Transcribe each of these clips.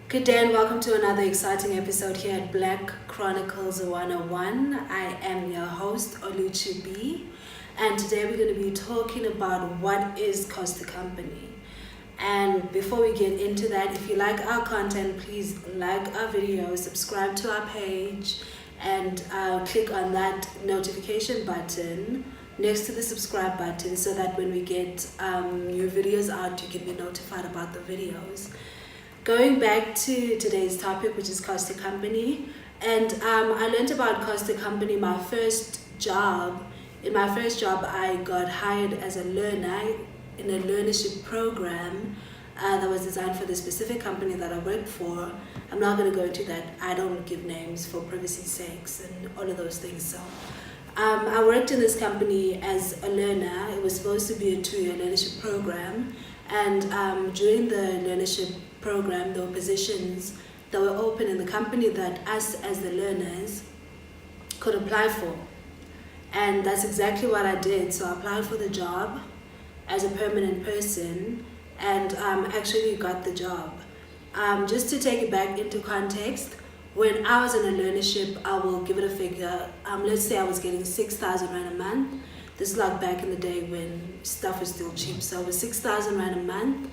Good day and welcome to another exciting episode here at Blackchronicles101. I am your host, Oluchibi, and today we're going to be talking about what is cost to company. And before we get into that, if you like our content, please like our video, subscribe to our page, and click on that notification button next to the subscribe button so that when we get new videos out, you can be notified about the videos. Going back to today's topic, which is cost to company, and I learned about cost to company my first job. In my first job, I got hired as a learner in a learnership program that was designed for the specific company that I worked for. I'm not going to go into that. I don't give names for privacy's sakes and all of those things. So I worked in this company as a learner. It was supposed to be a 2-year learnership program, and during the learnership program, there were positions that were open in the company that us as the learners could apply for. And that's exactly what I did. So I applied for the job as a permanent person and actually got the job. Just to take it back into context, when I was in a learnership, I will give it a figure. Let's say I was getting 6,000 Rand a month. This is like back in the day when stuff was still cheap. So it was 6,000 Rand a month.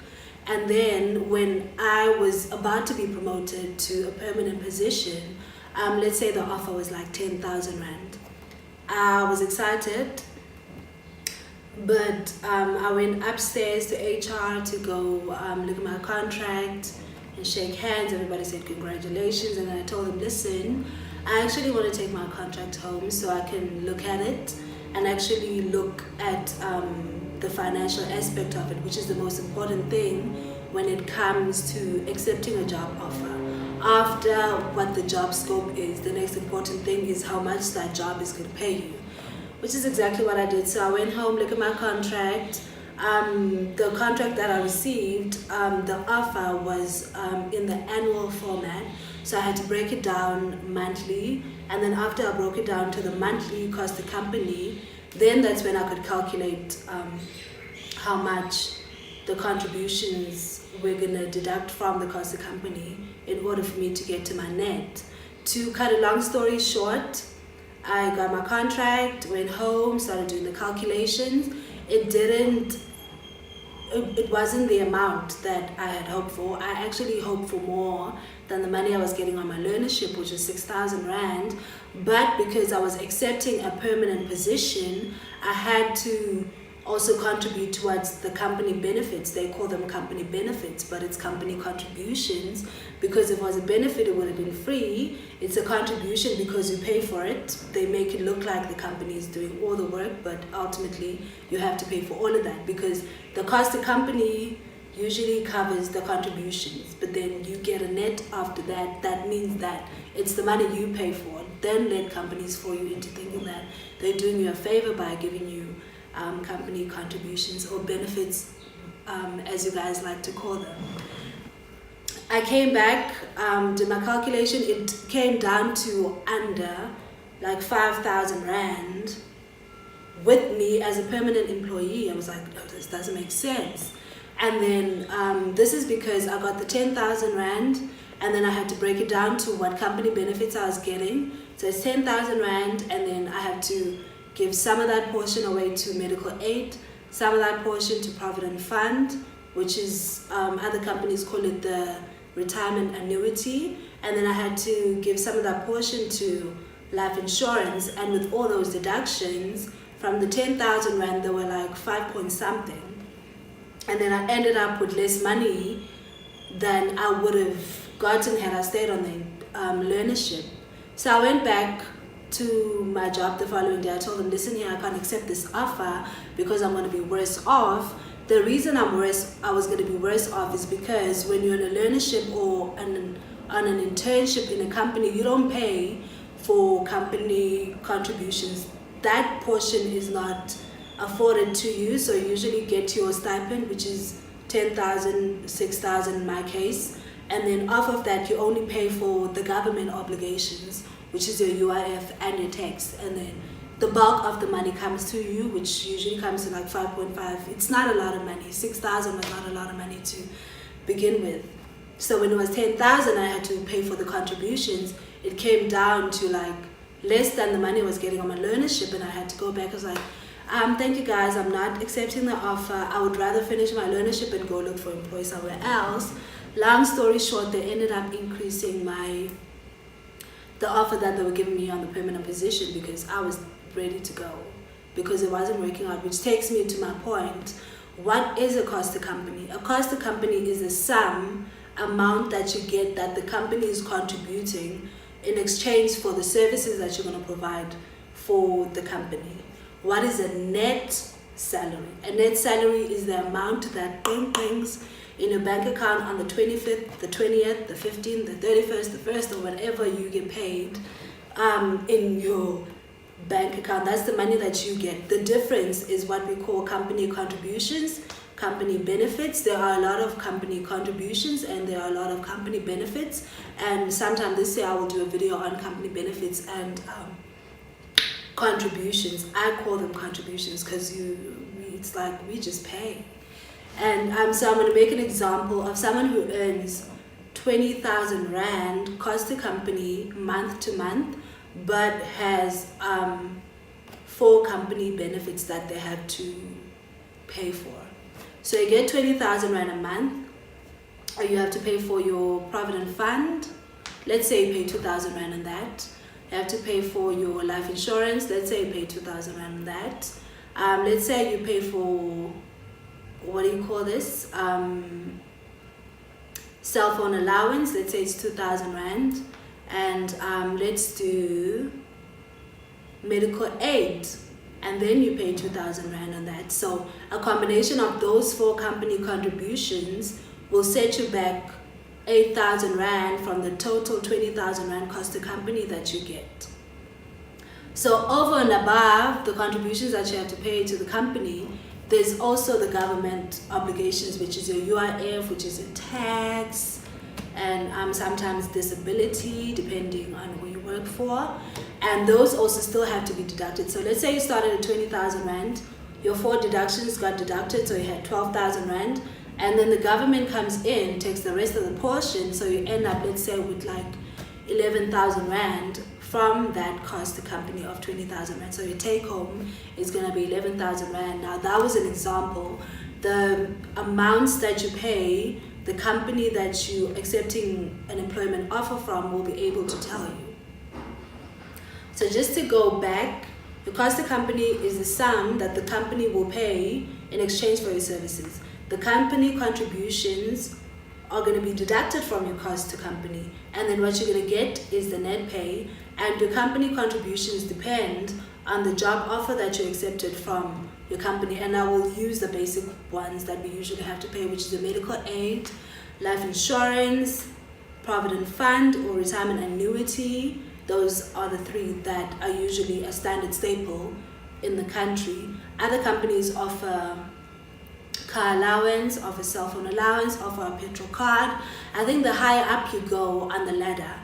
And then when I was about to be promoted to a permanent position, let's say the offer was like 10,000 Rand. I was excited, but I went upstairs to HR to go look at my contract and shake hands. Everybody said congratulations, and then I told them, listen, I actually want to take my contract home so I can look at it and actually look at the financial aspect of it, which is the most important thing when it comes to accepting a job offer. After what the job scope is, the next important thing is how much that job is going to pay you, which is exactly what I did. So I went home, looked at my contract. The contract that I received, the offer was in the annual format, so I had to break it down monthly, and then after I broke it down to the monthly cost to company, then that's when I could calculate how much the contributions were going to deduct from the cost to company in order for me to get to my net. To cut a long story short, I got my contract, went home, started doing the calculations. It wasn't the amount that I had hoped for. I actually hoped for more than the money I was getting on my learnership, which was 6,000 Rand. But because I was accepting a permanent position, I had to also contribute towards the company benefits. They call them company benefits, but it's company contributions, because if it was a benefit, it would have been free. It's a contribution because you pay for it. They make it look like the company is doing all the work, but ultimately you have to pay for all of that, because the cost to company usually covers the contributions, but then you get a net after that. That means that it's the money you pay for. Then let companies fool you into thinking that they're doing you a favor by giving you company contributions or benefits, as you guys like to call them. I came back, did my calculation. It came down to under like 5,000 Rand with me as a permanent employee. I was like, no, this doesn't make sense. And then this is because I got the 10,000 Rand, and then I had to break it down to what company benefits I was getting. So it's 10,000 Rand, and then I have to give some of that portion away to medical aid, some of that portion to Provident Fund, which is, other companies call it the retirement annuity, and then I had to give some of that portion to life insurance. And with all those deductions, from the 10,000 Rand, there were like 5 point something. And then I ended up with less money than I would have gotten had I stayed on the learnership. So I went back to my job the following day. I told them, listen here, I can't accept this offer because I'm going to be worse off. The reason I was going to be worse off is because when you're in a learnership or on an internship in a company, you don't pay for company contributions. That portion is not afforded to you, so you usually get your stipend, which is 10,000, 6,000 in my case, and then off of that you only pay for the government obligations, which is your UIF and your tax, and then the bulk of the money comes to you, which usually comes to like 5.5. It's not a lot of money. 6,000 was not a lot of money to begin with. So when it was 10,000, I had to pay for the contributions. It came down to like less than the money I was getting on my learnership, and I had to go back. I was like, thank you guys, I'm not accepting the offer. I would rather finish my learnership and go look for employees somewhere else. Long story short, they ended up increasing the offer that they were giving me on the permanent position because I was ready to go, because it wasn't working out, which takes me to my point. What is a cost to company? A cost to company is a sum amount that you get that the company is contributing in exchange for the services that you're going to provide for the company. What is a net salary? A net salary is the amount that brings in your bank account on the 25th, the 20th, the 15th, the 31st, the 1st, or whatever you get paid in your bank account. That's the money that you get. The difference is what we call company contributions, company benefits. There are a lot of company contributions and there are a lot of company benefits, and sometime this year I will do a video on company benefits and contributions. I call them contributions because it's like we just pay. And so I'm going to make an example of someone who earns 20,000 Rand cost to company month to month, but has 4 company benefits that they have to pay for. So you get 20,000 Rand a month, or you have to pay for your provident fund. Let's say you pay 2,000 Rand on that. You have to pay for your life insurance. Let's say you pay 2,000 Rand on that. Let's say you pay for, what do you call this? Cell phone allowance. Let's say it's 2,000 Rand. And let's do medical aid, and then you pay 2,000 Rand on that. So a combination of those 4 company contributions will set you back 8,000 Rand from the total 20,000 Rand cost to company that you get. So over and above the contributions that you have to pay to the company, there's also the government obligations, which is your UIF, which is your tax, and sometimes disability, depending on who you work for. And those also still have to be deducted. So let's say you started at 20,000 Rand, your 4 deductions got deducted, so you had 12,000 Rand, and then the government comes in, takes the rest of the portion, so you end up, let's say, with like 11,000 Rand from that cost to company of 20,000 Rand. So your take home is going to be 11,000 Rand. Now that was an example. The amounts that you pay, the company that you're accepting an employment offer from will be able to tell you. So just to go back, the cost to company is the sum that the company will pay in exchange for your services. The company contributions are going to be deducted from your cost to company, and then what you're going to get is the net pay, and your company contributions depend on the job offer that you accepted from your company. And I will use the basic ones that we usually have to pay, which is the medical aid, life insurance, provident fund or retirement annuity. Those are the 3 that are usually a standard staple in the country. Other companies offer car allowance, offer cell phone allowance, offer a petrol card. I think the higher up you go on the ladder,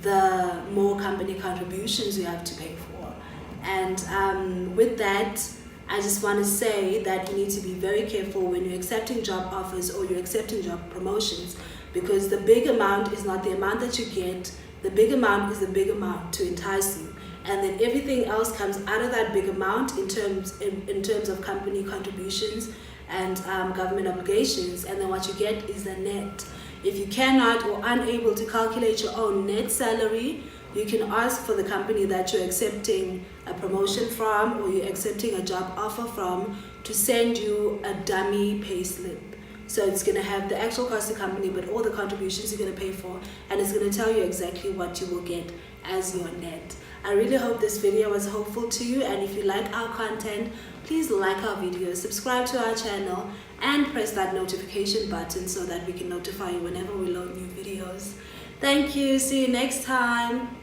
the more company contributions you have to pay for. And with that, I just want to say that you need to be very careful when you're accepting job offers or you're accepting job promotions, because the big amount is not the amount that you get. The big amount is the big amount to entice you, and then everything else comes out of that big amount in terms of company contributions and government obligations, and then what you get is the net. If you cannot or unable to calculate your own net salary, you can ask for the company that you're accepting a promotion from or you're accepting a job offer from to send you a dummy pay slip. So it's going to have the actual cost to company, but all the contributions you're going to pay for, and it's going to tell you exactly what you will get as your net. I really hope this video was helpful to you, and if you like our content, please like our videos, subscribe to our channel, and press that notification button so that we can notify you whenever we load new videos. Thank you. See you next time.